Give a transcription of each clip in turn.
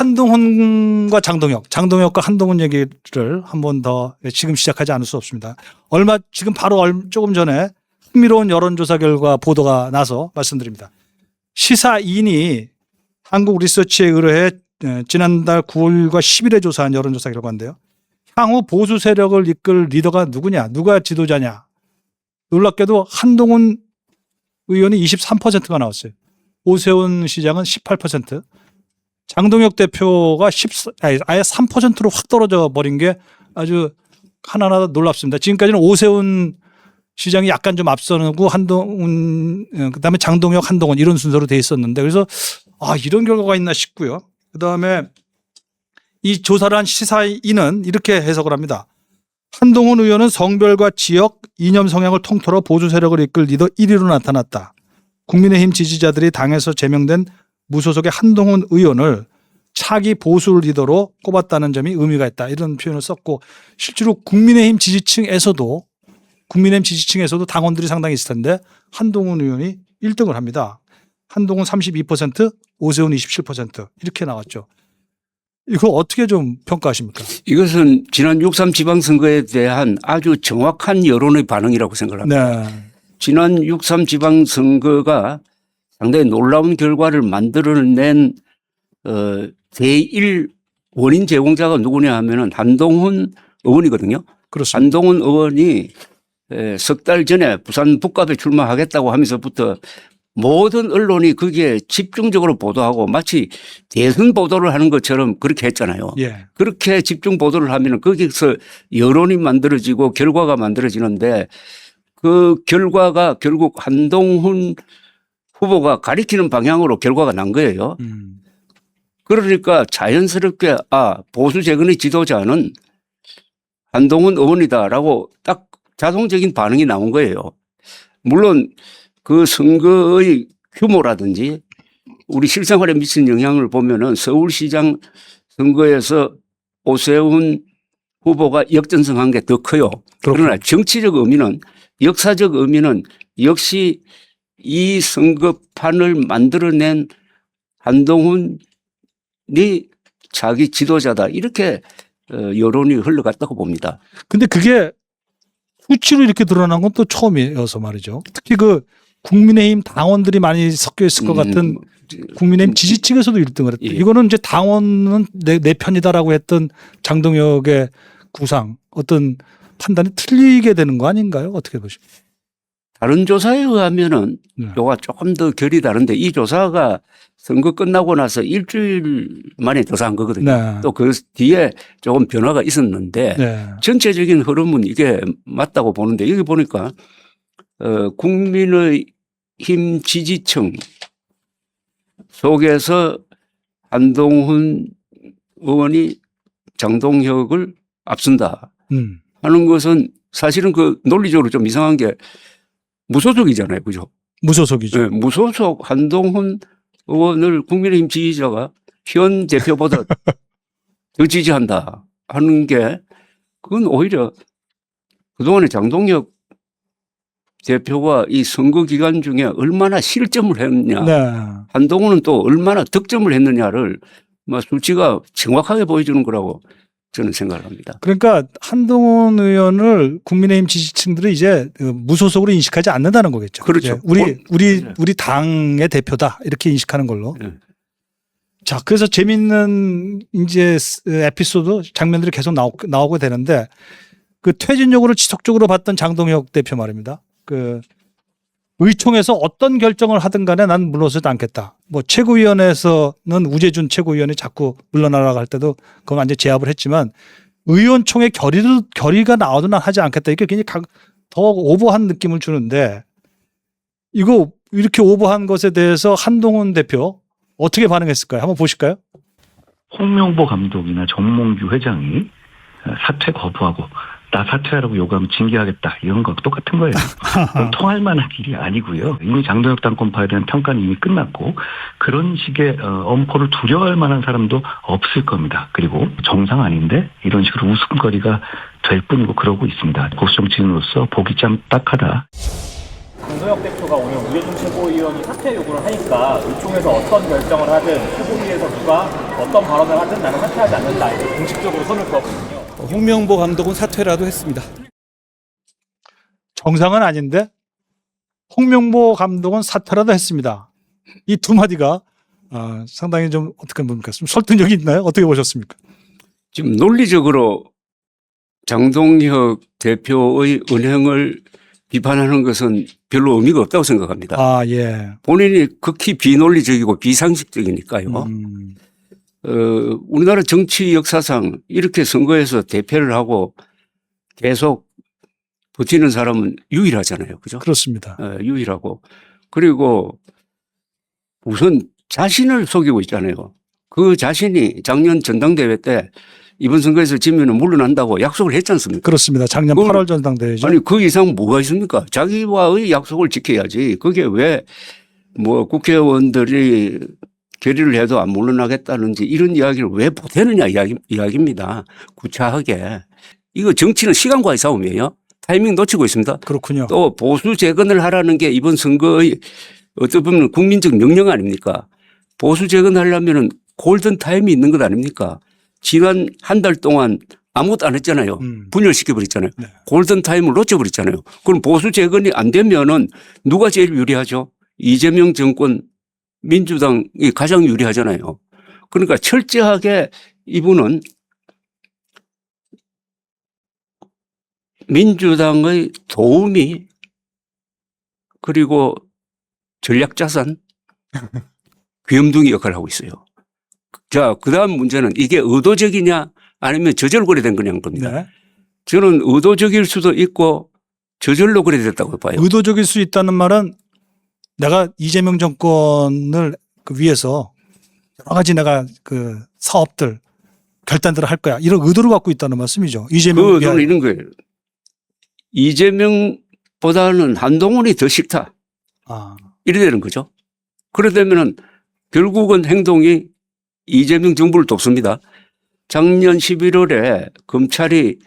한동훈과 장동혁과 한동훈 얘기를 한 번 더 지금 시작하지 않을 수 없습니다. 지금 바로 조금 전에 흥미로운 여론조사 결과 보도가 나서 말씀드립니다. 시사인이 한국 리서치에 의뢰해 지난달 9월과 10일에 조사한 여론조사 결과인데요. 향후 보수 세력을 이끌 리더가 누구냐, 누가 지도자냐. 놀랍게도 한동훈 의원이 23%가 나왔어요. 오세훈 시장은 18%. 장동혁 대표가 아예 3%로 확 떨어져 버린 게 아주 하나하나 놀랍습니다. 지금까지는 오세훈 시장이 약간 좀 앞서고 한동훈, 그다음에 장동혁, 한동훈 이런 순서로 돼 있었는데 그래서 이런 결과가 있나 싶고요. 그다음에 이 조사를 한 시사인은 이렇게 해석을 합니다. 한동훈 의원은 성별과 지역, 이념 성향을 통틀어 보수 세력을 이끌 리더 1위로 나타났다. 국민의힘 지지자들이 당에서 제명된 무소속의 한동훈 의원을 차기 보수 리더로 꼽았다는 점이 의미가 있다. 이런 표현을 썼고 실제로 국민의힘 지지층에서도 당원들이 상당히 있을 텐데 한동훈 의원이 1등을 합니다. 한동훈 32%, 오세훈 27% 이렇게 나왔죠. 이거 어떻게 좀 평가하십니까? 이것은 지난 6.3 지방선거에 대한 아주 정확한 여론의 반응이라고 생각합니다. 네. 지난 6.3 지방선거가 상당히 놀라운 결과를 만들어낸 제1 원인 제공자가 누구냐 하면은 한동훈 의원이거든요. 그렇습니다. 한동훈 의원이 석 달 전에 부산 북갑에 출마하겠다고 하면서부터 모든 언론이 거기에 집중적으로 보도하고 마치 대선 보도를 하는 것처럼 그렇게 했잖아요. 예. 그렇게 집중 보도를 하면 거기서 여론이 만들어지고 결과가 만들어지는데 그 결과가 결국 한동훈 후보가 가리키는 방향으로 결과가 난 거예요. 그러니까 자연스럽게 보수 재건의 지도자는 한동훈 의원이다라고 딱 자동적인 반응이 나온 거예요. 물론 그 선거의 규모라든지 우리 실생활에 미친 영향을 보면은 서울시장 선거에서 오세훈 후보가 역전승한 게 더 커요. 그러나 정치적 의미는 역사적 의미는 역시 이 선거판을 만들어낸 한동훈이 자기 지도자다. 이렇게 여론이 흘러갔다고 봅니다. 근데 그게 수치로 이렇게 드러난 건 또 처음이어서 말이죠. 특히 그 국민의힘 당원들이 많이 섞여 있을 것 같은 국민의힘 지지층에서도 1등을 했다. 예. 이거는 이제 당원은 내 편이다라고 했던 장동혁의 구상 어떤 판단이 틀리게 되는 거 아닌가요? 어떻게 보십니까? 다른 조사에 의하면은 요가 조금 더 결이 다른데 이 조사가 선거 끝나고 나서 일주일 만에 조사한 거거든요. 네. 또 그 뒤에 조금 변화가 있었는데 네. 전체적인 흐름은 이게 맞다고 보는데 여기 보니까 국민의힘 지지층 속에서 한동훈 의원이 장동혁을 앞선다 하는 것은 사실은 그 논리적으로 좀 이상한 게 무소속이잖아요. 그죠? 무소속이죠. 네, 무소속 한동훈 의원을 국민의힘 지지자가 현 대표보다 더 지지한다 하는 게 그건 오히려 그동안에 장동혁 대표가 이 선거 기간 중에 얼마나 실점을 했느냐 네. 한동훈은 또 얼마나 득점을 했느냐를 수치가 정확하게 보여주는 거라고 저는 생각을 합니다. 그러니까 한동훈 의원을 국민의힘 지지층들이 이제 무소속으로 인식하지 않는다는 거겠죠. 그렇죠. 우리 당의 대표다 이렇게 인식하는 걸로. 네. 자, 그래서 재밌는 이제 에피소드 장면들이 계속 나오게 되는데 그 퇴진적으로 지속적으로 봤던 장동혁 대표 말입니다. 그 의총에서 어떤 결정을 하든 간에 난 물러서지 않겠다. 뭐 최고위원회에서는 우재준 최고위원이 자꾸 물러나라고 할 때도 그건 완전 제압을 했지만 의원총회 결의가 나와도 난 하지 않겠다. 이게 굉장히 더 오버한 느낌을 주는데 이거 이렇게 오버한 것에 대해서 한동훈 대표 어떻게 반응했을까요? 한번 보실까요? 홍명보 감독이나 정몽규 회장이 사퇴 거부하고 나 사퇴하라고 요구하면 징계하겠다 이런 거 똑같은 거예요. 통할 만한 일이 아니고요. 이미 장동혁 당권파에 대한 평가는 이미 끝났고 그런 식의 엄포를 두려워할 만한 사람도 없을 겁니다. 그리고 정상 아닌데 이런 식으로 웃음거리가 될 뿐이고 그러고 있습니다. 보수 정치인으로서 보기 참 딱하다. 장동혁 대표가 오늘 우여준 최고위원이 사퇴 요구를 하니까 의총에서 어떤 결정을 하든 최고위에서 누가 어떤 발언을 하든 나는 사퇴하지 않는다 이렇게 공식적으로 선을 그었거든요. 홍명보 감독은 사퇴라도 했습니다. 정상은 아닌데 홍명보 감독은 사퇴라도 했습니다. 이 두 마디가 상당히 좀 어떻게 봅니까? 좀 설득력이 있나요? 어떻게 보셨습니까? 지금 논리적으로 장동혁 대표의 은행을 비판하는 것은 별로 의미가 없다고 생각합니다. 아, 예. 본인이 극히 비논리적이고 비상식적이니까요. 우리나라 정치 역사상 이렇게 선거에서 대패를 하고 계속 버티는 사람은 유일하잖아요. 그죠? 그렇습니다. 유일하고. 그리고 우선 자신을 속이고 있잖아요. 그 자신이 작년 전당대회 때 이번 선거에서 지면은 물러난다고 약속을 했지 않습니까? 그렇습니다. 작년 그걸- 8월 전당대회죠. 아니 그 이상 뭐가 있습니까? 자기와의 약속을 지켜야지. 그게 왜 뭐 국회의원들이 결의를 해도 안 물러나겠다는지 이런 이야기를 왜 보태느냐 이야기입니다. 구차하게. 이거 정치는 시간과의 싸움이에요. 타이밍 놓치고 있습니다. 그렇군요. 또 보수 재건을 하라는 게 이번 선거의 어떻게 보면 국민적 명령 아닙니까? 보수 재건하려면은 골든 타임이 있는 것 아닙니까? 지난 한 달 동안 아무것도 안 했잖아요. 분열시켜버렸잖아요. 네. 골든 타임을 놓쳐버렸잖아요. 그럼 보수 재건이 안 되면은 누가 제일 유리하죠? 이재명 정권 민주당이 가장 유리하잖아요. 그러니까 철저하게 이분은 민주당의 도우미 그리고 전략자산 귀염둥이 역할을 하고 있어요. 자, 그 다음 문제는 이게 의도적이냐 아니면 저절로 그래 된 거냐는 겁니다. 네. 저는 의도적일 수도 있고 저절로 그래 됐다고 봐요. 의도적일 수 있다는 말은 내가 이재명 정권을 위해서 여러 가지 내가 그 사업들 결단들을 할 거야. 이런 의도를 갖고 있다는 말씀이죠. 이재명 저는 이런 거예요. 이재명보다는 한동훈이 더 싫다. 이래 되는 거죠. 그러다면은 결국은 행동이 이재명 정부를 돕습니다. 작년 11월에 검찰이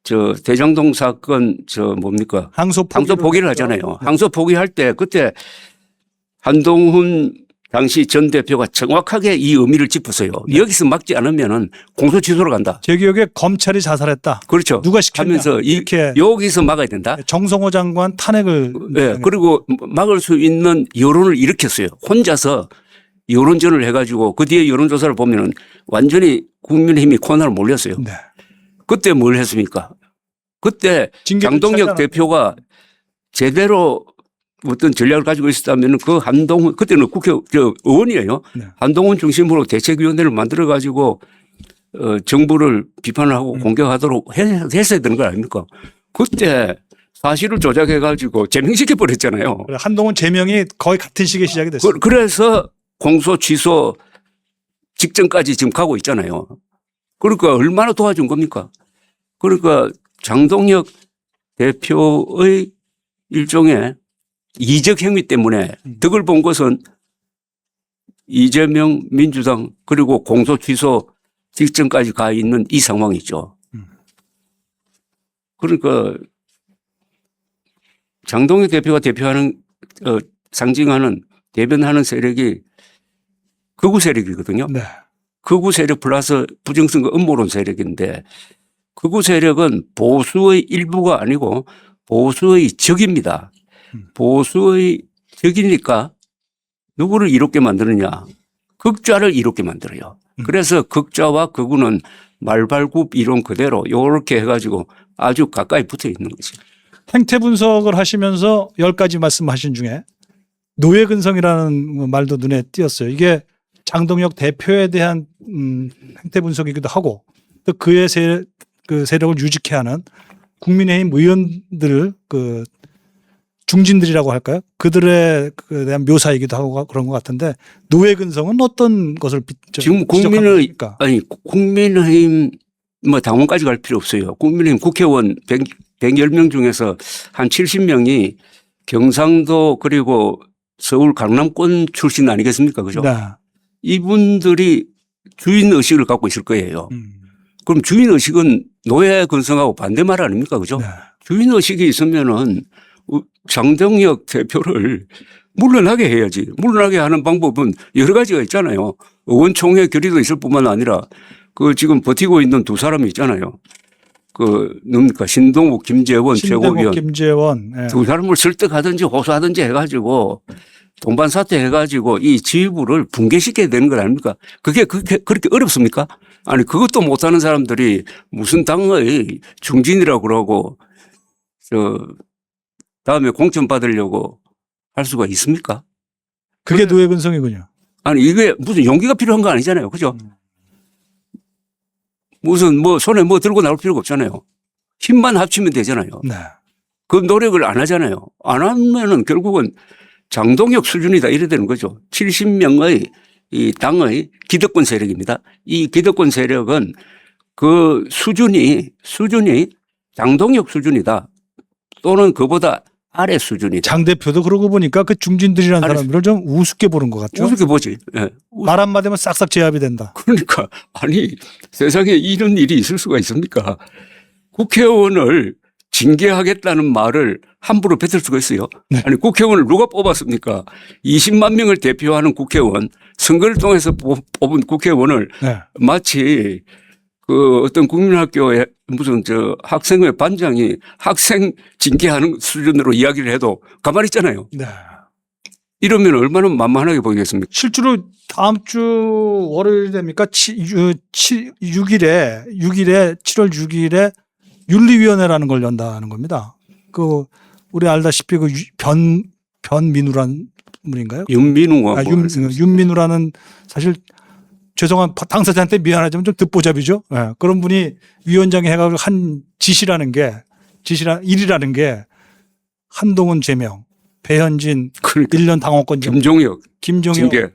저 대장동 사건 저 뭡니까? 항소 포기를 하잖아요. 항소 포기할 때 그때 한동훈 당시 전 대표가 정확하게 이 의미를 짚었어요. 여기서 막지 않으면은 공소 취소로 간다. 제 기억에 검찰이 자살했다. 그렇죠. 누가 시켰냐. 하면서 이렇게 여기서 막아야 된다. 정성호 장관 탄핵을 네. 그리고 막을 수 있는 여론을 일으켰어요. 혼자서 여론전을 해가지고 그 뒤에 여론조사를 보면은 완전히 국민의힘이 코너를 몰렸어요. 네. 그때 뭘 했습니까? 그때 장동혁 대표가 제대로 어떤 전략을 가지고 있었다면 그 한동훈 그때는 국회 의원이에요. 네. 한동훈 중심으로 대책위원회를 만들어 가지고 정부를 비판을 하고 공격하도록 했어야 되는 거 아닙니까? 그때 사실을 조작해 가지고 제명시켜 버렸잖아요. 한동훈 제명이 거의 같은 시기에 시작이 됐어요. 그래서 공소 취소 직전까지 지금 가고 있잖아요. 그러니까 얼마나 도와준 겁니까? 그러니까 장동혁 대표의 일종의 이적 행위 때문에 덕을 본 것은 이재명 민주당 그리고 공소 취소 직전까지 가 있는 이 상황이죠. 그러니까 장동혁 대표가 대표하는 상징하는 대변하는 세력이 극우 세력이거든요. 네. 극우 세력 플러스 부정선거 음모론 세력인데 극우 세력은 보수의 일부가 아니고 보수의 적입니다. 보수의 적이니까 누구를 이롭게 만드느냐. 극좌를 이롭게 만들어요. 그래서 극좌와 극우는 말발굽 이론 그대로 이렇게 해가지고 아주 가까이 붙어 있는 거죠. 행태 분석을 하시면서 10가지 말씀하신 중에 노예근성이라는 말도 눈에 띄었어요. 이게 장동혁 대표에 대한 행태 분석이기도 하고 또 그의 그 세력을 유지케 하는 국민의힘 의원들을 그 중진들이라고 할까요? 그들에 대한 묘사이기도 하고 그런 것 같은데 노예근성은 어떤 것을 지금 국민의힘 뭐 당원까지 갈 필요 없어요. 국민의힘 국회의원 110명 중에서 한 70명이 경상도 그리고 서울 강남권 출신 아니겠습니까? 그죠? 네. 이분들이 주인의식을 갖고 있을 거예요. 그럼 주인의식은 노예 근성하고 반대말 아닙니까? 그죠? 네. 주인의식이 있으면은 장동혁 대표를 물러나게 해야지. 물러나게 하는 방법은 여러 가지가 있잖아요. 의원총회 결의도 있을 뿐만 아니라 그 지금 버티고 있는 두 사람이 있잖아요. 그 누굽니까 신동욱 김재원 신대국 최고위원 김재원. 예. 두 사람을 설득하든지 호소하든지 해가지고 동반 사퇴해가지고 이 지휘부를 붕괴시켜야 되는 거 아닙니까? 그게 그렇게 어렵습니까? 아니 그것도 못하는 사람들이 무슨 당의 중진이라고 그러고 다음에 공천 받으려고 할 수가 있습니까? 그게 노예 근성이군요. 아니 이게 무슨 용기가 필요한 거 아니잖아요. 그죠? 무슨 뭐 손에 뭐 들고 나올 필요가 없잖아요. 힘만 합치면 되잖아요. 네. 그 노력을 안 하잖아요. 안 하면은 결국은 장동혁 수준이다 이래 되는 거죠. 70명의 이 당의 기득권 세력입니다. 이 기득권 세력은 그 수준이 장동혁 수준이다. 또는 그보다 아래 수준이다. 장 대표도 그러고 보니까 그 중진들이라는 아니, 사람들을 좀 우습게 보는 것 같죠. 우습게 보지. 예. 말 한마디면 싹싹 제압이 된다. 그러니까 아니 세상에 이런 일이 있을 수가 있습니까? 국회의원을 징계하겠다는 말을 함부로 뱉을 수가 있어요. 네. 아니 국회의원을 누가 뽑았습니까? 20만 명을 대표하는 국회의원, 선거를 통해서 뽑은 국회의원을 네. 마치 그 어떤 국민학교에 무슨 학생회 반장이 학생 징계하는 수준으로 이야기를 해도 가만히 있잖아요. 네. 이러면 얼마나 만만하게 보이겠습니까? 실제로 다음 주 월요일 됩니까? 7월 6일에 윤리위원회라는 걸 연다는 겁니다. 그 우리 알다시피 그 변민우란 분인가요? 윤민우가 윤민우라는 사실 죄송한 당사자한테 미안하지만 좀 듣보잡이죠. 예, 그런 분이 위원장이 해가지고 한 일이라는 게 한동훈 제명, 배현진 그러니까 1년 당원권 김종혁 김종혁 징계.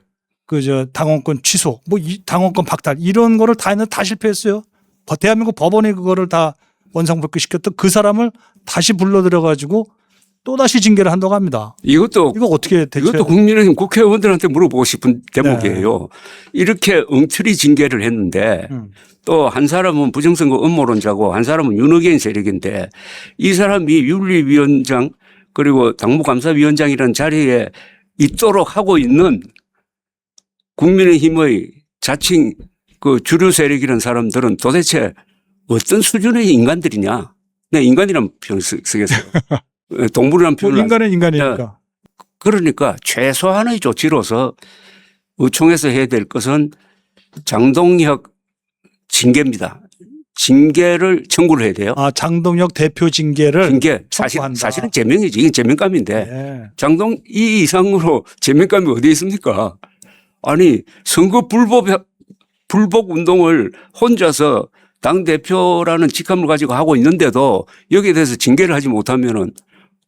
당원권 취소, 당원권 박탈 이런 거를 다 했는데 다 실패했어요. 대한민국 법원이 그거를 다 원상복귀시켰던 그 사람을 다시 불러들여가지고 또 다시 징계를 한다고 합니다. 이거 어떻게 대체? 이것도 국민의힘 국회의원들한테 물어보고 싶은 대목이에요. 이렇게 엉터리 징계를 했는데 또 한 사람은 부정선거 음모론자고 한 사람은 윤호개인 세력인데 이 사람이 윤리위원장 그리고 당무감사위원장이라는 자리에 있도록 하고 있는 국민의힘의 자칭 그 주류 세력이라는 사람들은 도대체 어떤 수준의 인간들이냐. 네, 인간이라는 표현을 쓰겠어요. 동물이라는 표현을. 인간은 인간이니까. 그러니까 최소한의 조치로서 의총에서 해야 될 것은 장동혁 징계입니다. 징계를 청구를 해야 돼요. 아, 장동혁 대표 징계를 징계. 촉구한다. 사실은 제명이지. 이건 제명감인데. 네. 이 이상으로 제명감이 어디에 있습니까? 아니, 선거 불복 운동을 혼자서 당대표라는 직함을 가지고 하고 있는데도 여기에 대해서 징계를 하지 못하면은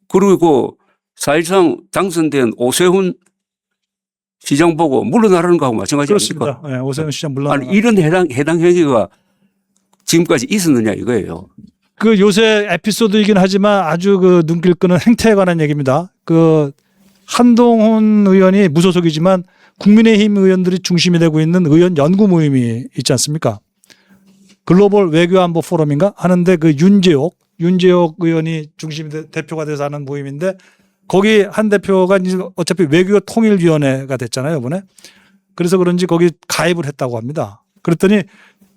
그리고 사실상 당선된 오세훈 시장 보고 물러나라는 거하고 마찬가지 아닙니까? 그렇습니다. 네, 오세훈 시장 물러나. 아니, 이런 해당 행위가 지금까지 있었느냐 이거예요. 그 요새 에피소드이긴 하지만 아주 그 눈길 끄는 행태에 관한 얘기입니다. 그 한동훈 의원이 무소속이지만 국민의힘 의원들이 중심이 되고 있는 의원 연구 모임이 있지 않습니까? 글로벌 외교안보 포럼인가 하는데 그 윤재옥 의원이 대표가 돼서 하는 모임인데 거기 한 대표가 이제 어차피 외교 통일위원회가 됐잖아요, 이번에. 그래서 그런지 거기 가입을 했다고 합니다. 그랬더니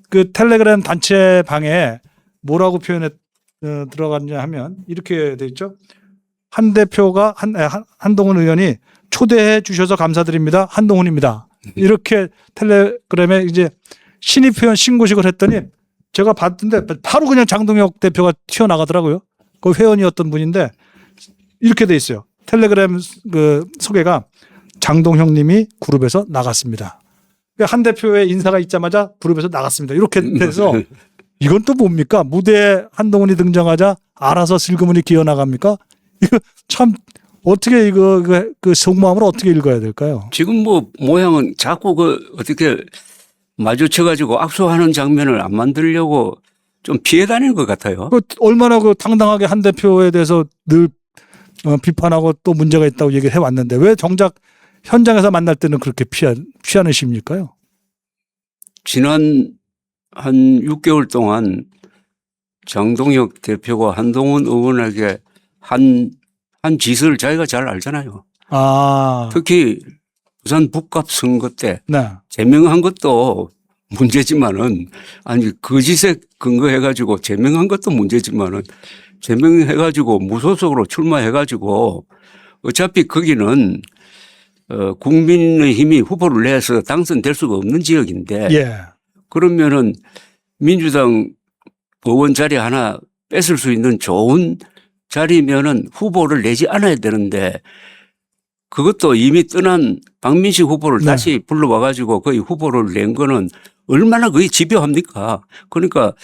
그 텔레그램 단체 방에 뭐라고 들어갔냐 하면 이렇게 돼 있죠. 한 대표가 한동훈 의원이 초대해 주셔서 감사드립니다. 한동훈입니다. 이렇게 텔레그램에 이제 신입 회원 신고식을 했더니 제가 봤는데 바로 그냥 장동혁 대표가 튀어나가더라고요. 그 회원이었던 분인데 이렇게 돼 있어요. 텔레그램 그 소개가 장동혁 님이 그룹에서 나갔습니다. 한 대표의 인사가 있자마자 그룹에서 나갔습니다. 이렇게 돼서 이건 또 뭡니까? 무대에 한동훈이 등장하자 알아서 슬그머니 기어나갑니까? 이거 참 어떻게 그 속마음을 어떻게 읽어야 될까요? 지금 뭐 모양은 자꾸 어떻게 마주쳐가지고 악수하는 장면을 안 만들려고 좀 피해 다니는 것 같아요. 얼마나 당당하게 한 대표에 대해서 늘 비판하고 또 문제가 있다고 얘기를 해왔는데 왜 정작 현장에서 만날 때는 그렇게 피하는 심일까요? 지난 한 6개월 동안 장동혁 대표가 한동훈 의원에게 한 한 짓을 자기가 잘 알잖아요. 아, 특히 부산 북갑 선거 때 네. 제명한 것도 문제지만은 아니 거짓에 근거해가지고 제명한 것도 문제지만은 제명해가지고 무소속으로 출마해가지고 어차피 거기는 국민의힘이 후보를 내서 당선될 수가 없는 지역인데 예. 그러면은 민주당 의원 자리 하나 뺏을 수 있는 좋은 자리면은 후보를 내지 않아야 되는데 그것도 이미 떠난 박민식 후보를 네. 다시 불러와가지고 거의 후보를 낸 거는 얼마나 거의 집요합니까? 그러니까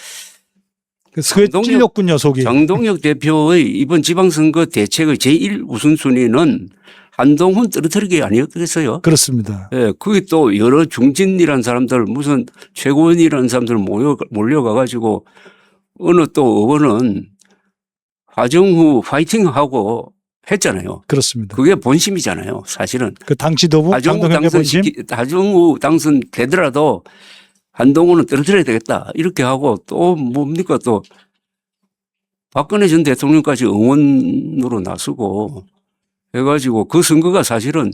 그게 찔렸군요, 속이. 장동혁 대표의 이번 지방선거 대책의 제1 우선순위는 한동훈 떨어뜨리기 아니었겠어요? 그렇습니다. 예, 그게 또 여러 중진이라는 사람들 무슨 최고위원이라는 사람들 몰려가가지고 어느 또 의원은 화정후 파이팅하고 했잖아요. 그렇습니다. 그게 본심이잖아요. 사실은. 그 당 지도부 장동혁의 본심. 하정우 당선되더라도 한동훈은 떨어뜨려야 되겠다. 이렇게 하고 또 뭡니까 또 박근혜 전 대통령까지 응원으로 나서고 해가지고 그 선거가 사실은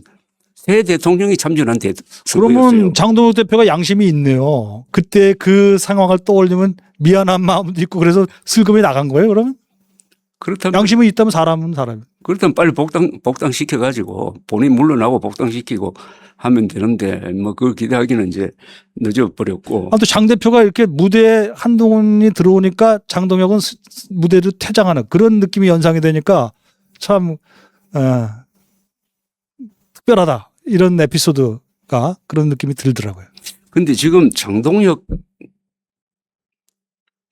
새 대통령이 참전한 선거였어요. 그러면 장동혁 대표가 양심이 있네요. 그때 그 상황을 떠올리면 미안한 마음도 있고 그래서 슬금이 나간 거예요, 그러면? 그렇다면 양심이 있다면 사람은 사람. 그렇다면 빨리 복당시켜가지고 본인 물러나고 복당시키고 하면 되는데 뭐 그걸 기대하기는 이제 늦어버렸고. 아무튼 장 대표가 이렇게 무대에 한동훈이 들어오니까 장동혁은 무대를 퇴장하는 그런 느낌이 연상이 되니까 참 특별하다. 이런 에피소드가 그런 느낌이 들더라고요. 근데 지금 장동혁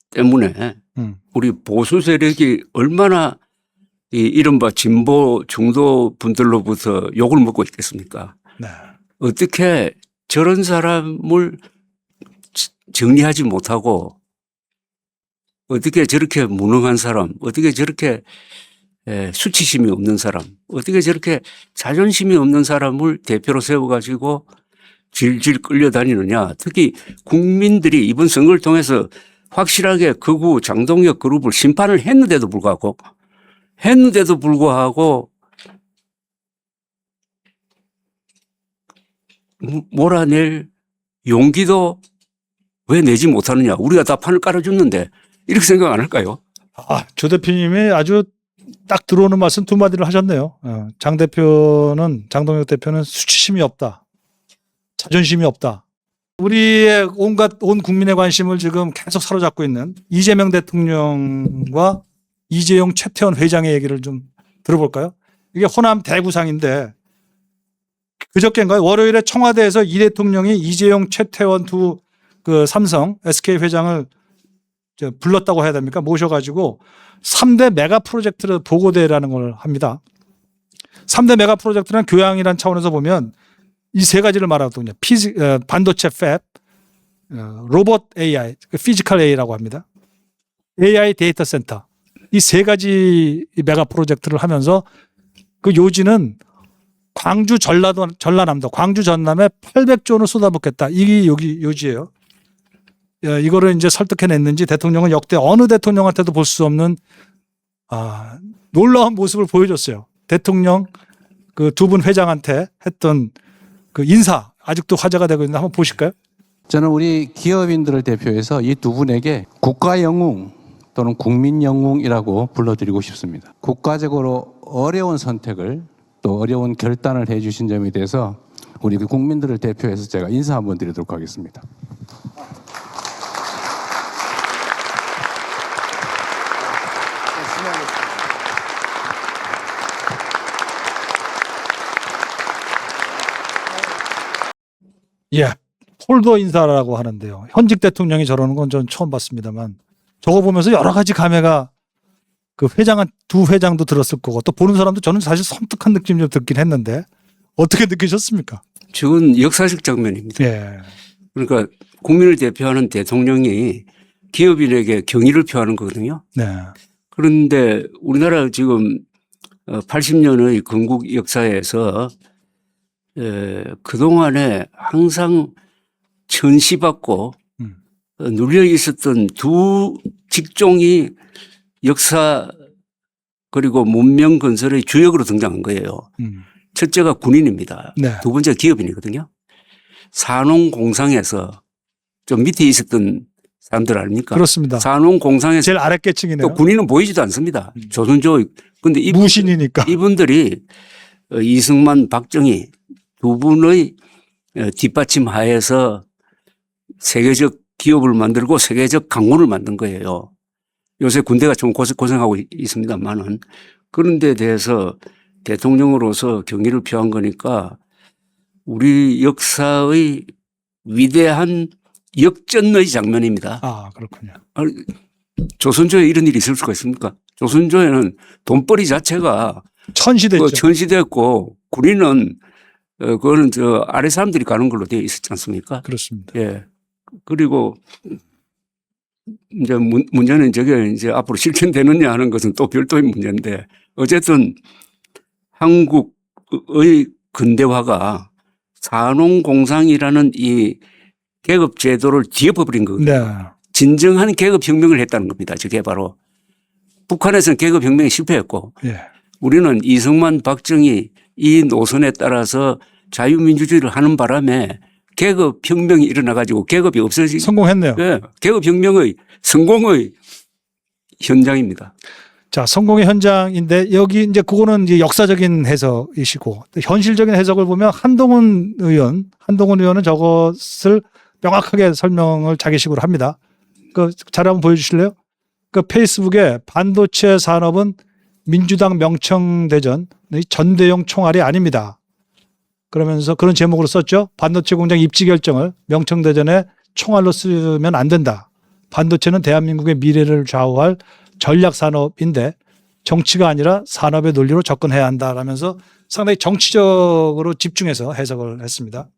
때문에 우리 보수 세력이 얼마나 이 이른바 진보 중도 분들로부터 욕을 먹고 있겠습니까? 네. 어떻게 저런 사람을 정리하지 못하고 어떻게 저렇게 무능한 사람, 어떻게 저렇게 수치심이 없는 사람, 어떻게 저렇게 자존심이 없는 사람을 대표로 세워가지고 질질 끌려다니느냐. 특히 국민들이 이번 선거를 통해서 확실하게 극우 장동혁 그룹을 심판을 했는데도 불구하고 몰아낼 용기도 왜 내지 못하느냐. 우리가 다 판을 깔아줬는데 이렇게 생각 안 할까요? 아, 조 대표님이 아주 딱 들어오는 말씀 두 마디를 하셨네요. 장동혁 대표는 수치심이 없다. 자존심이 없다. 우리의 온 국민의 관심을 지금 계속 사로잡고 있는 이재명 대통령과 이재용 최태원 회장의 얘기를 좀 들어볼까요? 이게 호남 대구상인데 그저께인가요? 월요일에 청와대에서 이 대통령이 이재용 최태원 두 그 삼성 SK 회장을 불렀다고 해야 됩니까? 모셔가지고 3대 메가 프로젝트를 보고대라는 걸 합니다. 3대 메가 프로젝트는 교양이라는 차원에서 보면 이 세 가지를 말하거든요. 반도체 팹, 로봇 AI, 피지컬 AI라고 합니다. AI 데이터 센터. 이 세 가지 메가 프로젝트를 하면서 그 요지는 광주 전라남도, 광주 전남에 800조 원을 쏟아붓겠다. 이게 여기 요지예요. 이거를 이제 설득해냈는지 대통령은 역대 어느 대통령한테도 볼 수 없는 놀라운 모습을 보여줬어요. 대통령 그 두 분 회장한테 했던 그 인사 아직도 화제가 되고 있는데 한번 보실까요? 저는 우리 기업인들을 대표해서 이 두 분에게 국가 영웅 또는 국민 영웅이라고 불러드리고 싶습니다. 국가적으로 어려운 선택을 또 어려운 결단을 해주신 점에 대해서 우리 국민들을 대표해서 제가 인사 한번 드리도록 하겠습니다. 예, 폴더 인사라고 하는데요. 현직 대통령이 저러는 건 전 처음 봤습니다만 저거 보면서 여러 가지 감회가 그 두 회장도 들었을 거고 또 보는 사람도 저는 사실 섬뜩한 느낌 좀 듣긴 했는데 어떻게 느끼셨습니까? 저건 역사적 장면입니다. 예. 그러니까 국민을 대표하는 대통령이 기업인에게 경의를 표하는 거거든요. 네. 그런데 우리나라 지금 80년의 건국 역사에서 그동안에 항상 천시받고 눌려 있었던 두 직종이 역사 그리고 문명 건설의 주역으로 등장한 거예요. 첫째가 군인입니다. 네. 두 번째가 기업인이거든요. 산업공상에서 좀 밑에 있었던 사람들 아닙니까? 그렇습니다. 산업공상에서 제일 아랫계층이네요. 또 군인은 보이지도 않습니다. 조선조. 근데 무신이니까. 이분들이 이승만, 박정희 두 분의 뒷받침 하에서 세계적 기업을 만들고 세계적 강군을 만든 거예요. 요새 군대가 좀 고생하고 있습니다만은 그런 데 대해서 대통령으로서 경의를 표한 거니까 우리 역사의 위대한 역전의 장면입니다. 아, 그렇군요. 조선조에 이런 일이 있을 수가 있습니까? 조선조에는 돈벌이 자체가 천시됐죠. 천시됐고 군인은 그거는 저 아래 사람들이 가는 걸로 되어 있었지 않습니까? 그렇습니다. 예. 그리고 이제 문제는 저게 이제 앞으로 실천되느냐 하는 것은 또 별도의 문제인데 어쨌든 한국의 근대화가 산업공상이라는 이 계급 제도를 뒤엎어버린 거거든요. 네. 진정한 계급혁명을 했다는 겁니다. 저게 바로 북한에서는 계급혁명이 실패했고 예. 우리는 이승만, 박정희 이 노선에 따라서 자유민주주의를 하는 바람에 계급혁명이 일어나가지고 계급이 없어지고 성공했네요. 예, 계급혁명의 성공의 현장입니다. 자, 성공의 현장인데 여기 이제 그거는 이제 역사적인 해석이시고 또 현실적인 해석을 보면 한동훈 의원은 저것을 명확하게 설명을 자기식으로 합니다. 그 자료 한번 보여주실래요? 그 페이스북에 반도체 산업은 민주당 명청대전의 전대용 총알이 아닙니다. 그러면서 그런 제목으로 썼죠. 반도체 공장 입지 결정을 명청대전에 총알로 쓰면 안 된다. 반도체는 대한민국의 미래를 좌우할 전략 산업인데 정치가 아니라 산업의 논리로 접근해야 한다라면서 상당히 정치적으로 집중해서 해석을 했습니다.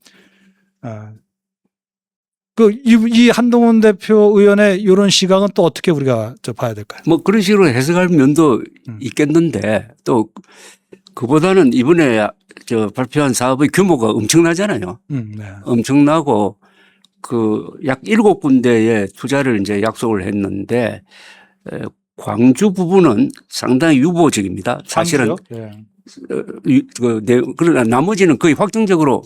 이 한동훈 대표 의원의 이런 시각은 또 어떻게 우리가 봐야 될까요? 뭐 그런 식으로 해석할 면도 있겠는데 또 그보다는 이번에 저 발표한 사업의 규모가 엄청나잖아요. 네. 엄청나고 그 약 7군데에 투자를 이제 약속을 했는데 광주 부분은 상당히 유보적입니다. 사실은 그러나 나머지는 거의 확정적으로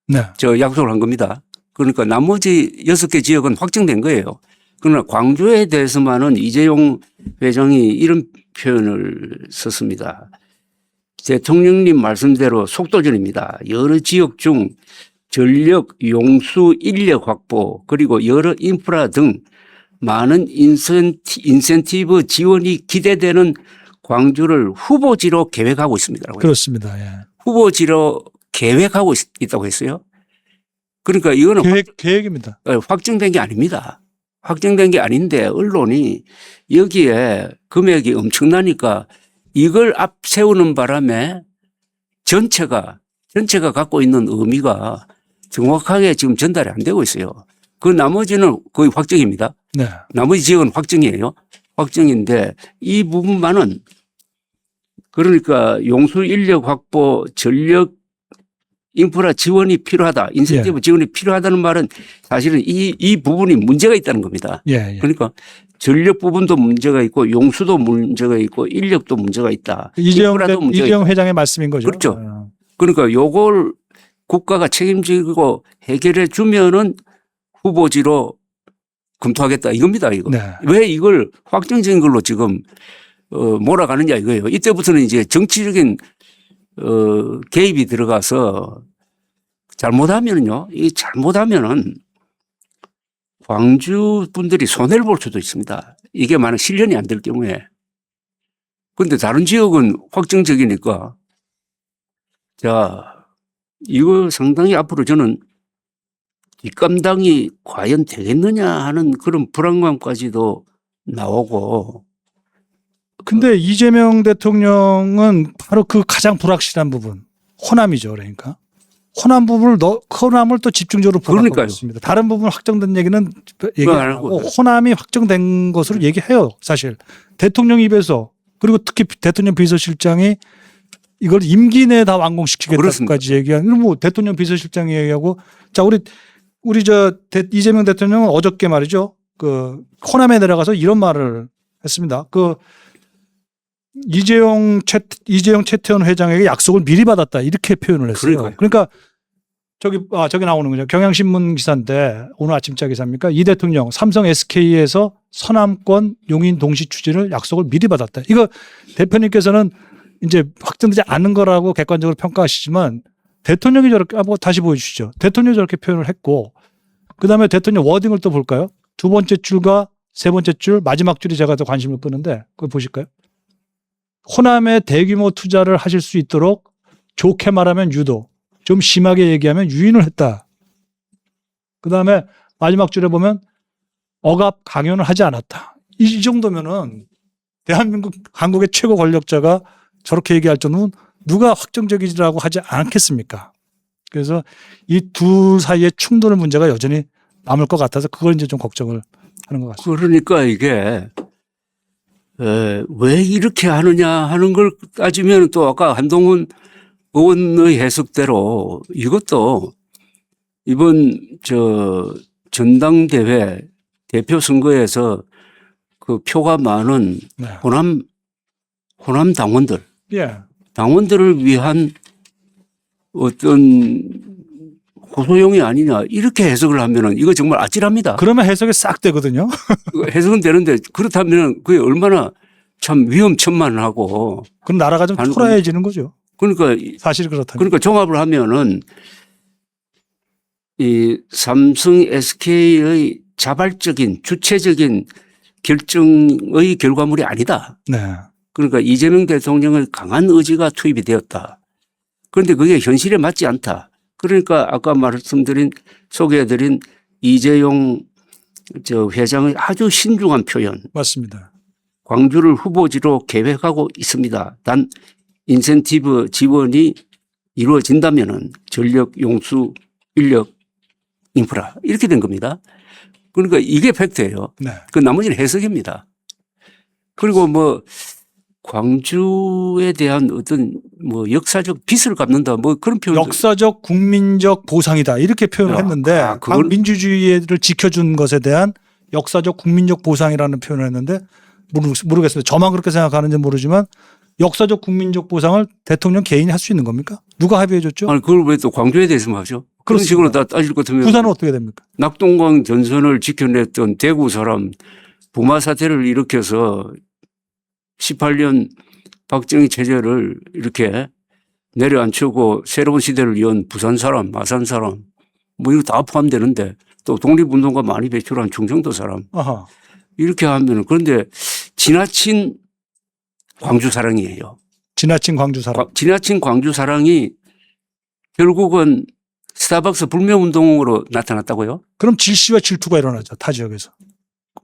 네. 저 약속을 한 겁니다. 그러니까 나머지 6개 지역은 확정된 거예요. 그러나 광주에 대해서만은 이재용 회장이 이런 표현을 썼습니다. 대통령님 말씀대로 속도전입니다. 여러 지역 중 전력, 용수, 인력 확보 그리고 여러 인프라 등 많은 인센티브 지원이 기대되는 광주를 후보지로 계획하고 있습니다. 그렇습니다. 예. 후보지로 계획하고 있다고 했어요. 그러니까 이거는 계획입니다. 확정된 게 아닙니다. 확정된 게 아닌데 언론이 여기에 금액이 엄청나니까 이걸 앞세우는 바람에 전체가 갖고 있는 의미가 정확하게 지금 전달이 안 되고 있어요. 그 나머지는 거의 확정입니다. 네. 나머지 지역은 확정이에요. 확정인데 이 부분만은 그러니까 용수 인력 확보, 전력 인프라 지원이 필요하다. 인센티브 지원이 필요하다는 말은 사실은 이 부분이 문제가 있다는 겁니다. 예. 그러니까 전력 부분도 문제가 있고 용수도 문제가 있고 인력도 문제가 있다. 이재용 있다. 회장의 말씀인 거죠. 그렇죠. 그러니까 요걸 국가가 책임지고 해결해 주면은 후보지로 검토하겠다 이겁니다. 이거. 네. 왜 이걸 확정적인 걸로 지금 몰아가느냐 이거예요. 이때부터는 이제 정치적인 개입이 들어가서 잘못하면은요. 이 잘못하면은 광주 분들이 손해를 볼 수도 있습니다. 이게 만약 실현이 안 될 경우에. 그런데 다른 지역은 확정적이니까 자 이거 상당히 앞으로 저는 뒷감당이 과연 되겠느냐 하는 그런 불안감까지도 나오고. 근데 이재명 대통령은 바로 그 가장 불확실한 부분, 호남이죠. 그러니까. 호남을 또 집중적으로 보고 있습니다. 다른 부분 확정된 얘기는 얘기 안 하고 호남이 확정된 것으로 얘기해요. 사실. 대통령 입에서 그리고 특히 대통령 비서실장이 이걸 임기 내에 다 완공시키겠다까지 얘기하는 뭐 대통령 비서실장이 얘기하고 자 우리 이재명 대통령은 어저께 말이죠. 그 호남에 내려가서 이런 말을 했습니다. 그 이재용 최태원 회장에게 약속을 미리 받았다 이렇게 표현을 했어요. 그러니까요. 그러니까 저기 나오는 거죠. 경향신문 기사인데 오늘 아침자 기사입니까? 이 대통령 삼성 SK에서 서남권 용인 동시 추진을 약속을 미리 받았다. 이거 대표님께서는 이제 확정되지 않은 거라고 객관적으로 평가하시지만 대통령이 저렇게 한번 다시 보여주시죠. 대통령이 저렇게 표현을 했고 그다음에 대통령 워딩을 또 볼까요? 두 번째 줄과 세 번째 줄 마지막 줄이 제가 더 관심을 끄는데 그걸 보실까요? 호남에 대규모 투자를 하실 수 있도록 좋게 말하면 유도, 좀 심하게 얘기하면 유인을 했다. 그다음에 마지막 줄에 보면 억압 강요는 하지 않았다. 이 정도면은 대한민국 한국의 최고 권력자가 저렇게 얘기할 정도는 누가 확정적이라고 하지 않겠습니까? 그래서 이 둘 사이의 충돌 문제가 여전히 남을 것 같아서 그걸 이제 좀 걱정을 하는 것 같습니다. 그러니까 이게 왜 이렇게 하느냐 하는 걸 따지면 또 아까 한동훈 의원의 해석대로 이것도 이번 전당대회 대표 선거에서 그 표가 많은 네. 호남 당원들, 예. 당원들을 위한 어떤 호소용이 아니냐 이렇게 해석을 하면은 이거 정말 아찔합니다. 그러면 해석이 싹 되거든요. 해석은 되는데 그렇다면 그게 얼마나 참 위험천만하고 그럼 나라가 좀 초라해지는 거죠. 그러니까 사실 그렇다면. 그러니까 종합을 하면은 이 삼성 SK의 자발적인 주체적인 결정의 결과물이 아니다. 네. 그러니까 이재명 대통령의 강한 의지가 투입이 되었다. 그런데 그게 현실에 맞지 않다. 그러니까 아까 소개해드린 이재용 회장의 아주 신중한 표현. 맞습니다. 광주를 후보지로 계획하고 있습니다. 단 인센티브 지원이 이루어진다면은 전력, 용수, 인력, 인프라 이렇게 된 겁니다. 그러니까 이게 팩트예요. 네. 그 나머지는 해석입니다. 그리고 뭐 광주에 대한 어떤 뭐 역사적 빚을 갚는다 뭐 그런 표현. 역사적 국민적 보상이다 이렇게 표현을 했는데 그건 민주주의를 지켜준 것에 대한 역사적 국민적 보상이라는 표현을 했는데 모르겠습니다. 저만 그렇게 생각하는지 모르지만 역사적 국민적 보상을 대통령 개인이 할 수 있는 겁니까? 누가 합의해 줬죠? 아니 그걸 왜 또 광주에 대해서만 하죠? 그런 그렇습니다. 식으로 다 따질 것 같으면 부산은 어떻게 됩니까? 낙동강 전선을 지켜냈던 대구 사람 부마 사태를 일으켜서 18년 박정희 체제를 이렇게 내려앉히고 새로운 시대를 연 부산 사람, 마산 사람 뭐 이거 다 포함되는데 또 독립운동가 많이 배출한 충청도 사람 아하. 이렇게 하면은 그런데 지나친 광주 사랑이에요. 지나친 광주 사람. 지나친 광주 사랑이 결국은 스타벅스 불매운동으로 나타났다고요? 그럼 질시와 질투가 일어나죠. 타 지역에서.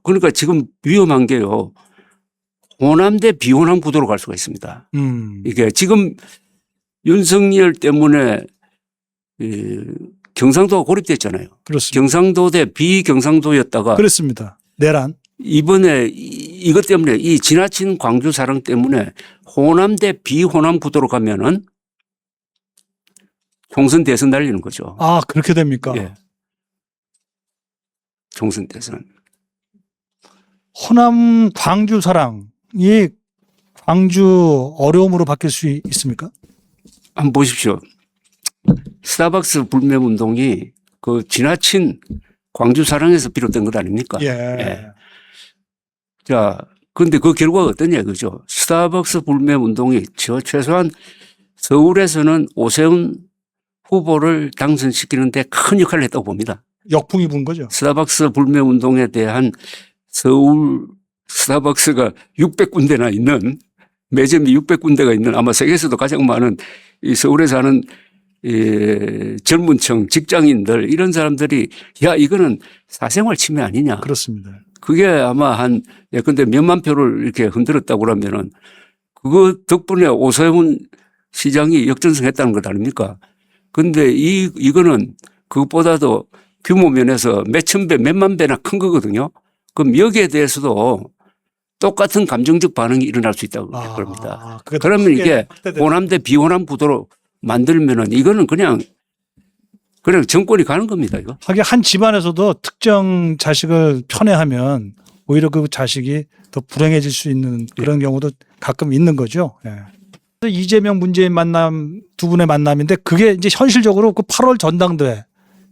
그러니까 지금 위험한 게요. 호남 대 비호남 구도로 갈 수가 있습니다. 이게 지금 윤석열 때문에 경상도가 고립됐잖아요. 그렇습니다. 경상도 대 비경상도였다가 그렇습니다. 내란. 이번에 이것 때문에 이 지나친 광주 사랑 때문에 호남 대 비호남 구도로 가면은 총선 대선 날리는 거죠. 아 그렇게 됩니까? 예. 총선 대선. 호남 광주 사랑이 광주 어려움으로 바뀔 수 있습니까? 한번 보십시오. 스타벅스 불매 운동이 그 지나친 광주 사랑에서 비롯된 것 아닙니까? 예. 자, 그런데 그 결과가 어떠냐 그죠? 스타벅스 불매 운동이 최소한 서울에서는 오세훈 후보를 당선시키는 데 큰 역할을 했다고 봅니다. 역풍이 분 거죠. 스타벅스 불매 운동에 대한 서울 스타벅스가 600군데나 있는 매점이 600군데가 있는 아마 세계에서도 가장 많은 이 서울에 사는 젊은 층 직장인들 이런 사람들이 야 이거는 사생활 침해 아니냐. 그렇습니다. 그게 아마 예컨대 몇만 표를 이렇게 흔들었다고 그러면은 그거 덕분에 오세훈 시장이 역전승했다는 것 아닙니까? 근데 이거는 그것보다도 규모 면에서 몇천 배, 몇만 배나 큰 거거든요. 그럼 여기에 대해서도 똑같은 감정적 반응이 일어날 수 있다고 그럽니다. 그러면 이게 호남 대 비호남 구도로 만들면은 이거는 그냥 정권이 가는 겁니다. 이거. 하긴 한 집안에서도 특정 자식을 편애하면 오히려 그 자식이 더 불행해질 수 있는 그런 경우도 가끔 있는 거죠. 예. 이재명 문재인 만남 두 분의 만남인데 그게 이제 현실적으로 그 8월 전당대회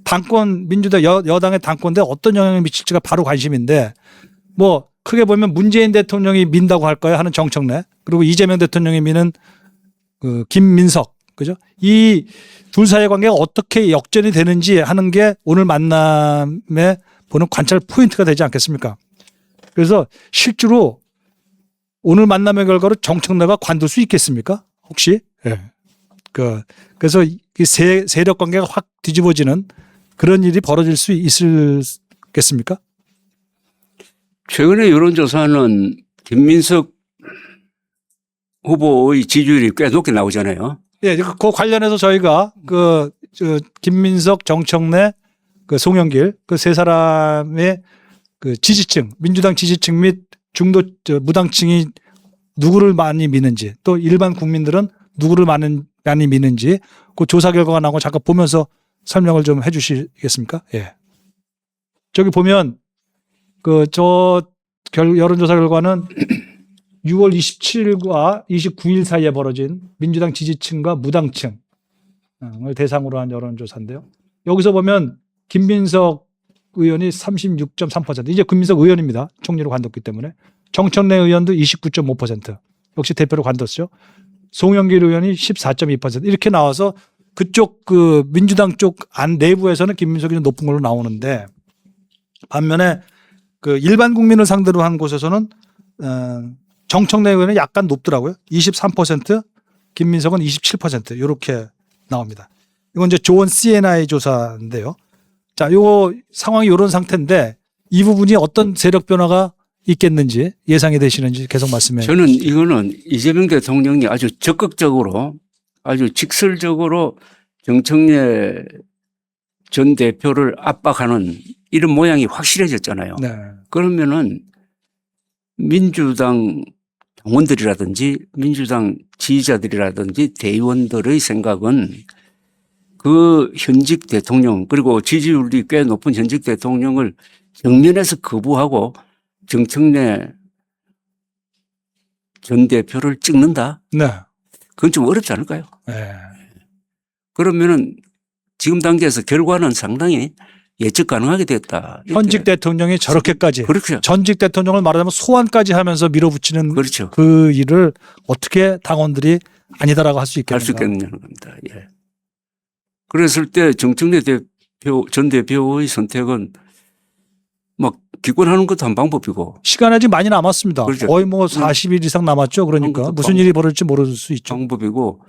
당권 민주당 여당의 당권대에 어떤 영향을 미칠지가 바로 관심인데 뭐 크게 보면 문재인 대통령이 민다고 할까요 하는 정청래 그리고 이재명 대통령이 미는 그 김민석 그죠? 이 둘 사이의 관계가 어떻게 역전이 되는지 하는 게 오늘 만남에 보는 관찰 포인트가 되지 않겠습니까? 그래서 실제로 오늘 만남의 결과로 정청래가 관둘 수 있겠습니까? 혹시? 예. 그래서 이 세력 관계가 확 뒤집어지는 그런 일이 벌어질 수 있겠습니까? 최근에 여론조사는 김민석 후보의 지지율이 꽤 높게 나오잖아요. 예, 그 관련해서 저희가 김민석, 정청래, 송영길 그 세 사람의 그 지지층, 민주당 지지층 및 중도 무당층이 누구를 많이 미는지 또 일반 국민들은 누구를 많이 미는지 그 조사 결과가 나온 거 잠깐 보면서 설명을 좀 해 주시겠습니까? 예. 저기 보면 여론조사 결과는 6월 27일과 29일 사이에 벌어진 민주당 지지층과 무당층을 대상으로 한 여론조사인데요. 여기서 보면 김민석 의원이 36.3%. 이제 김민석 의원입니다. 총리로 관뒀기 때문에. 정청래 의원도 29.5%. 역시 대표로 관뒀죠. 송영길 의원이 14.2%. 이렇게 나와서 그쪽 민주당 쪽 안 내부에서는 김민석이 좀 높은 걸로 나오는데 반면에 일반 국민을 상대로 한 곳에서는 정청래 의원은 약간 높더라고요. 23%, 김민석은 27% 이렇게 나옵니다. 이건 이제 조원 CNI 조사인데요. 자, 요 상황이 이런 상태인데 이 부분이 어떤 세력 변화가 있겠는지 예상이 되시는지 계속 말씀해 주시죠. 저는 이거는 이재명 대통령이 아주 적극적으로 아주 직설적으로 정청래 전 대표를 압박하는 이런 모양이 확실해졌잖아요. 네. 그러면은 민주당 당원들이라든지 민주당 지지자들이라든지 대의원들의 생각은 그 현직 대통령 그리고 지지율이 꽤 높은 현직 대통령을 정면에서 거부하고 정청래 전 대표를 찍는다? 네. 그건 좀 어렵지 않을까요? 네. 그러면은 지금 단계에서 결과는 상당히 예측 가능하게 됐다. 현직 대통령이 저렇게까지 그렇죠. 전직 대통령을 말하자면 소환까지 하면서 밀어붙이는 그렇죠. 그 일을 어떻게 당원들이 아니다라고 할 수 있겠는가. 할 수 있겠느냐는 겁니다. 예. 그랬을 때 정청래 전 대표의 선택은 막 기권하는 것도 한 방법이고. 시간이 아직 많이 남았습니다. 그렇죠. 거의 뭐 40일 이상 남았죠. 그러니까 무슨 일이 벌어질지 모를 수 있죠. 방법이고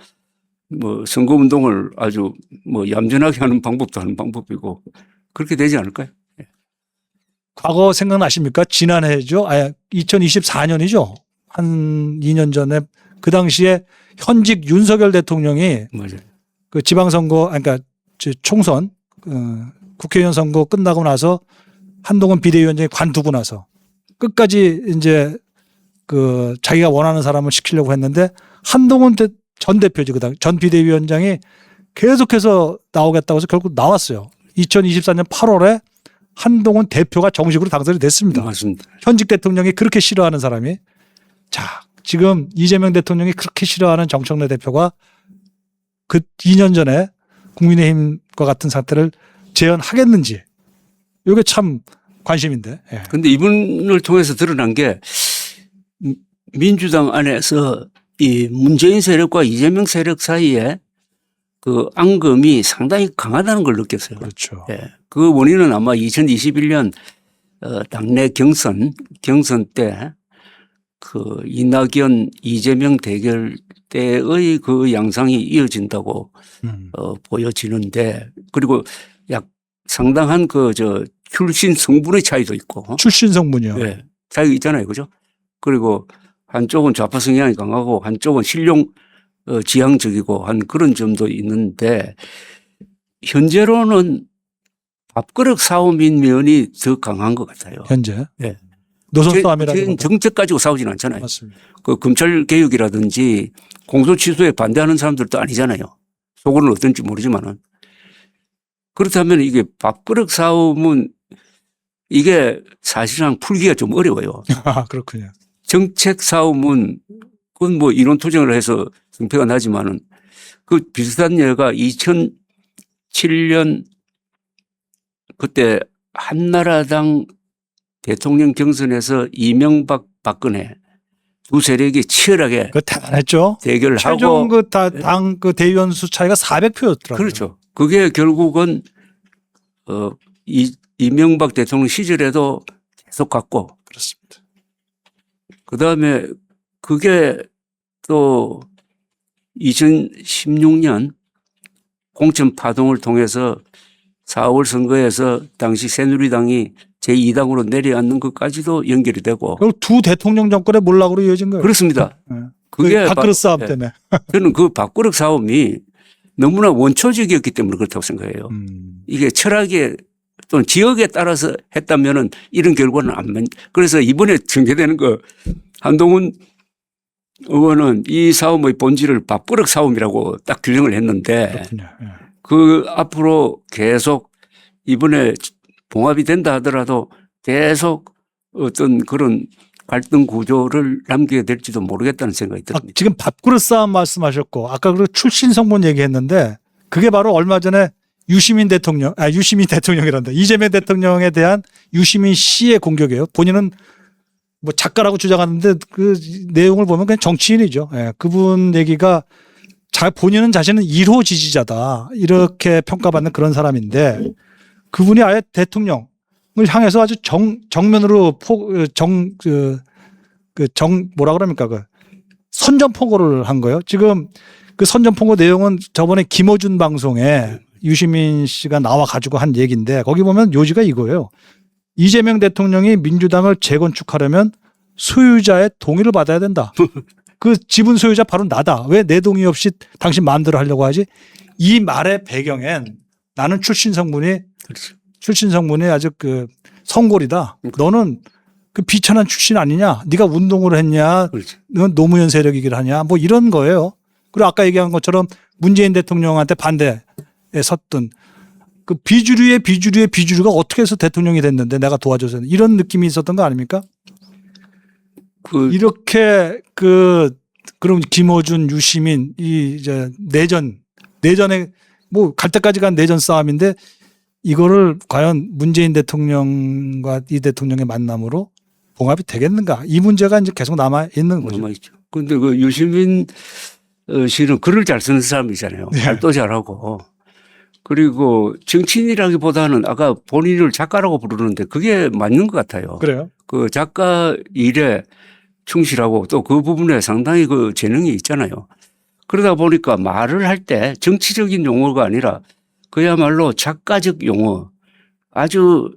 뭐 선거운동을 아주 뭐 얌전하게 하는 방법도 하는 방법이고 그렇게 되지 않을까요? 과거 생각나십니까? 지난해죠. 2024년이죠. 한 2년 전에 그 당시에 현직 윤석열 대통령이 맞아요. 그 지방선거, 그러니까 총선, 국회의원 선거 끝나고 나서 한동훈 비대위원장이 관두고 나서 끝까지 이제 자기가 원하는 사람을 시키려고 했는데 한동훈 전 대표지, 전 비대위원장이 계속해서 나오겠다고 해서 결국 나왔어요. 2024년 8월에 한동훈 대표가 정식으로 당선이 됐습니다. 맞습니다. 현직 대통령이 그렇게 싫어하는 사람이. 자, 지금 이재명 대통령이 그렇게 싫어하는 정청래 대표가 그 2년 전에 국민의힘과 같은 사태를 재현하겠는지 이게 참 관심인데. 예. 그런데 이분을 통해서 드러난 게 민주당 안에서 이 문재인 세력과 이재명 세력 사이에 그 앙금이 상당히 강하다는 걸 느꼈어요. 그렇죠. 예. 그 원인은 아마 2021년 당내 경선 때 그 이낙연 이재명 대결 때의 그 양상이 이어진다고 보여지는데 그리고 상당한 출신 성분의 차이도 있고. 출신 성분이요. 네. 차이가 있잖아요. 그죠? 그리고 한쪽은 좌파 성향이 강하고 한쪽은 실용 지향적이고 한 그런 점도 있는데 현재로는 밥그릇 싸움인 면이 더 강한 것 같아요. 현재. 네. 노선 싸움이라는 정책 가지고 싸우지는 않잖아요. 맞습니다. 그 검찰 개혁이라든지 공소 취소에 반대하는 사람들도 아니잖아요. 속으로는 어떤지 모르지만은. 그렇다면 이게 밥그릇 싸움은 이게 사실상 풀기가 좀 어려워요. 아, 그렇군요. 정책 싸움은 그건 뭐 이론 투쟁을 해서 승패가 나지만은 그 비슷한 예가 2007년 그때 한나라당 대통령 경선에서 이명박 박근혜 두 세력이 치열하게 그 대단했죠. 대결을 최종 하고 당 대의원 수 차이가 400표였더라고요. 그렇죠. 그게 결국은 이명박 대통령 시절에도 계속 갔고 그렇습니다. 그다음에 그게 또 2016년 공천 파동을 통해서 4월 선거에서 당시 새누리당이 제2당으로 내려앉는 것까지도 연결이 되고 결국 두 대통령 정권의 몰락으로 이어진 거예요. 그렇습니다. 네. 그게 밥그릇 싸움 예. 때문에. 저는 그 밥그릇 싸움이 너무나 원초적이었기 때문에 그렇다고 생각해요. 이게 철학에 또는 지역에 따라서 했다면은 이런 결과는 안 만. 그래서 이번에 전개되는 거 한동훈 의원은 이 싸움의 본질을 밥그릇 싸움이라고 딱 규정을 했는데 그렇군요. 예. 그 앞으로 계속 이번에 봉합이 된다 하더라도 계속 어떤 그런 갈등 구조를 남기게 될지도 모르겠다는 생각이 듭니다. 지금 밥그릇 싸움 말씀하셨고 아까 그 출신 성분 얘기했는데 그게 바로 얼마 전에 유시민 대통령이란다. 이재명 대통령에 대한 유시민 씨의 공격이에요. 본인은 뭐 작가라고 주장하는데 그 내용을 보면 그냥 정치인이죠. 예, 그분 얘기가 본인은 자신은 1호 지지자다. 이렇게 평가받는 그런 사람인데 그분이 아예 대통령을 향해서 아주 정면으로 뭐라 그럽니까? 선전포고를 한 거예요. 지금 그 선전포고 내용은 저번에 김어준 방송에 유시민 씨가 나와 가지고 한 얘기인데 거기 보면 요지가 이거예요. 이재명 대통령이 민주당을 재건축하려면 소유자의 동의를 받아야 된다. 그 지분 소유자 바로 나다. 왜 내 동의 없이 당신 마음대로 하려고 하지? 이 말의 배경엔 나는 출신 성분이 아주 그 성골이다. 너는 그 비천한 출신 아니냐? 네가 운동을 했냐? 그렇죠. 넌 노무현 세력이길 하냐? 뭐 이런 거예요. 그리고 아까 얘기한 것처럼 문재인 대통령한테 반대에 섰던 그 비주류가 어떻게 해서 대통령이 됐는데 내가 도와줘서 이런 느낌이 있었던 거 아닙니까? 이렇게 그럼 김어준, 유시민 이제 내전에 뭐 갈 때까지 간 내전 싸움인데 이거를 과연 문재인 대통령과 이 대통령의 만남으로 봉합이 되겠는가? 이 문제가 이제 계속 남아 있는 거죠. 남아있죠. 그런데 그 유시민 씨는 글을 잘 쓰는 사람이잖아요. 네. 말도 잘하고. 그리고 정치인이라기보다는 아까 본인을 작가라고 부르는데 그게 맞는 것 같아요. 그래요? 그 작가 일에 충실하고 또 그 부분에 상당히 그 재능이 있잖아요. 그러다 보니까 말을 할 때 정치적인 용어가 아니라 그야말로 작가적 용어 아주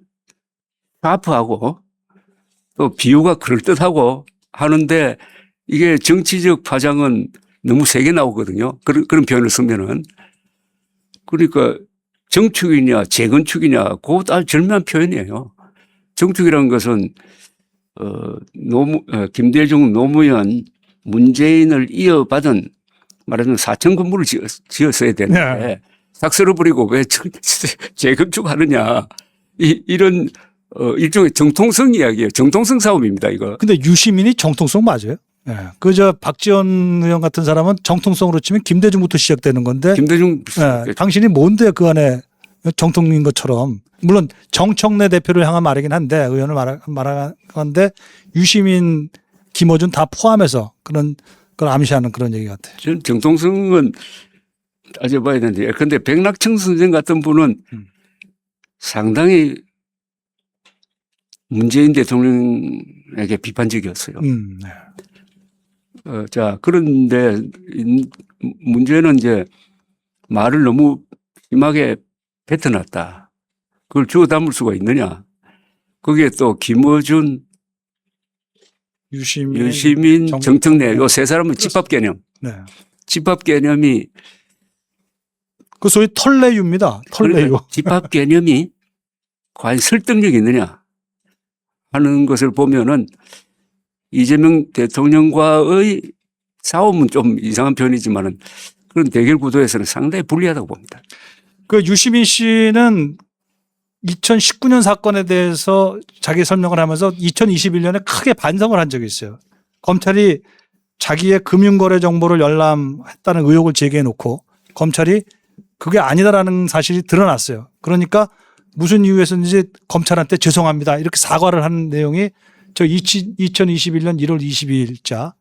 샤프하고 또 비유가 그럴듯하고 하는데 이게 정치적 파장은 너무 세게 나오거든요. 그런 표현을 쓰면은. 그러니까 정축이냐 재건축이냐 그것도 아주 절묘한 표현이에요. 정축이라는 것은 김대중, 노무현, 문재인을 이어받은 말하자면 4천 건물을 지었어야 되는데 네. 싹쓸어 버리고 왜 재건축하느냐 이런 일종의 정통성 이야기예요. 정통성 싸움입니다 이거. 근데 유시민이 정통성 맞아요? 예. 그저 박지원 의원 같은 사람은 정통성으로 치면 김대중부터 시작되는 건데 김대중 예. 당신이 뭔데 그 안에 정통인 것처럼 물론 정청래 대표를 향한 말이긴 한데 의원을 말한 건데 유시민, 김어준 다 포함해서 그런 걸 암시하는 그런 얘기 같아요. 저는 정통성은 따져봐야 되는데 그런데 백낙청 선생 같은 분은 상당히 문재인 대통령에게 비판적이었어요. 네. 자, 그런데 문제는 이제 말을 너무 심하게 뱉어놨다. 그걸 주워 담을 수가 있느냐. 그게 또 김어준, 유시민, 정청래 요 세 사람은 집합 개념. 네. 집합 개념이 그 소위 털레유입니다. 털레유. 집합 개념이 과연 설득력이 있느냐 하는 것을 보면은 이재명 대통령과의 싸움은 좀 이상한 편이지만은 그런 대결 구도에서는 상당히 불리하다고 봅니다. 그 유시민 씨는 2019년 사건에 대해서 자기 설명을 하면서 2021년에 크게 반성을 한 적이 있어요. 검찰이 자기의 금융거래 정보를 열람했다는 의혹을 제기해 놓고 검찰이 그게 아니다라는 사실이 드러났어요. 그러니까 무슨 이유에서인지 검찰한테 죄송합니다. 이렇게 사과를 하는 내용이 저 2021년 1월 22일자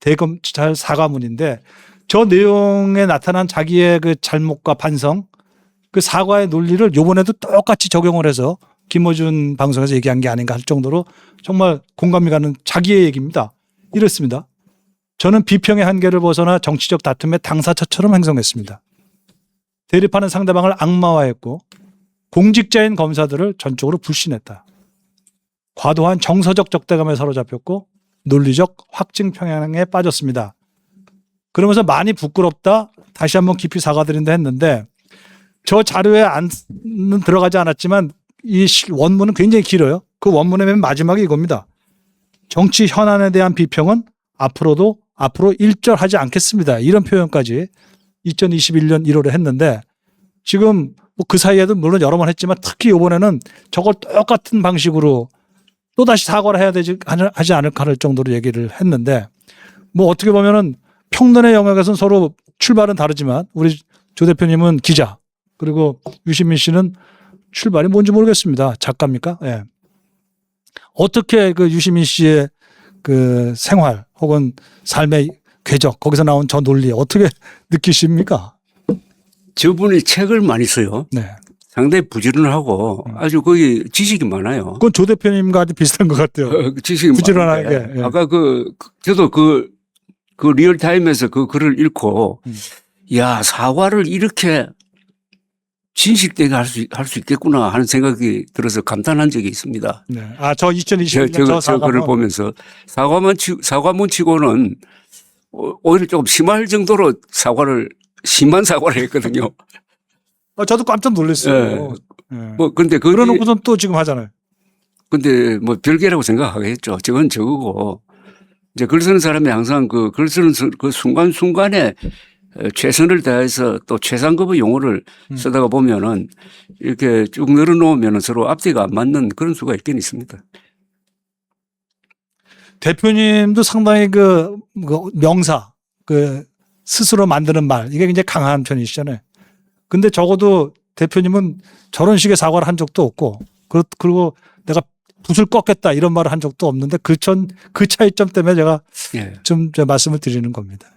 대검찰 사과문인데 저 내용에 나타난 자기의 그 잘못과 반성 그 사과의 논리를 요번에도 똑같이 적용을 해서 김어준 방송에서 얘기한 게 아닌가 할 정도로 정말 공감이 가는 자기의 얘기입니다. 이렇습니다. 저는 비평의 한계를 벗어나 정치적 다툼의 당사자처럼 행동했습니다. 대립하는 상대방을 악마화했고 공직자인 검사들을 전적으로 불신했다. 과도한 정서적 적대감에 사로잡혔고 논리적 확증 평양에 빠졌습니다. 그러면서 많이 부끄럽다. 다시 한번 깊이 사과드린다 했는데 저 자료에 안은 들어가지 않았지만 이 원문은 굉장히 길어요. 그 원문의 맨 마지막이 이겁니다. 정치 현안에 대한 비평은 앞으로 일절하지 않겠습니다. 이런 표현까지 2021년 1월에 했는데 지금 뭐 그 사이에도 물론 여러 번 했지만 특히 이번에는 저걸 똑같은 방식으로 또다시 사과를 해야 되지 하지 않을까 할 정도로 얘기를 했는데 뭐 어떻게 보면은 평론의 영역에서는 서로 출발은 다르지만 우리 조 대표님은 기자 그리고 유시민 씨는 출발이 뭔지 모르겠습니다. 작가입니까? 예. 어떻게 그 유시민 씨의 그 생활 혹은 삶의 궤적 거기서 나온 저 논리 어떻게 느끼십니까? 저분이 책을 많이 써요. 네. 상당히 부지런하고 아주 거기 지식이 많아요. 그건 조 대표님과 아주 비슷한 것 같아요. 지식이 부지런하게. 많은데 예. 아까 저도 그 리얼타임에서 그 글을 읽고 야, 사과를 이렇게 진실되게 할 수 있겠구나 하는 생각이 들어서 감탄한 적이 있습니다. 네. 아, 저 2021년 저 글을 보면서 사과문 치고는 오히려 조금 심할 정도로 심한 사과를 했거든요. 저도 깜짝 놀랐어요. 예. 뭐, 근데 그러놓고선 또 지금 하잖아요. 근데 뭐 별개라고 생각하겠죠. 저건 저거고. 이제 글 쓰는 사람이 항상 글 쓰는 그 순간순간에 최선을 다해서 또 최상급의 용어를 쓰다가 보면은 이렇게 쭉 늘어놓으면은 서로 앞뒤가 안 맞는 그런 수가 있긴 있습니다. 대표님도 상당히 그 명사, 스스로 만드는 말, 이게 굉장히 강한 편이시잖아요. 근데 적어도 대표님은 저런 식의 사과를 한 적도 없고, 그리고 내가 붓을 꺾겠다 이런 말을 한 적도 없는데 그 차이점 때문에 제가 예. 좀 말씀을 드리는 겁니다.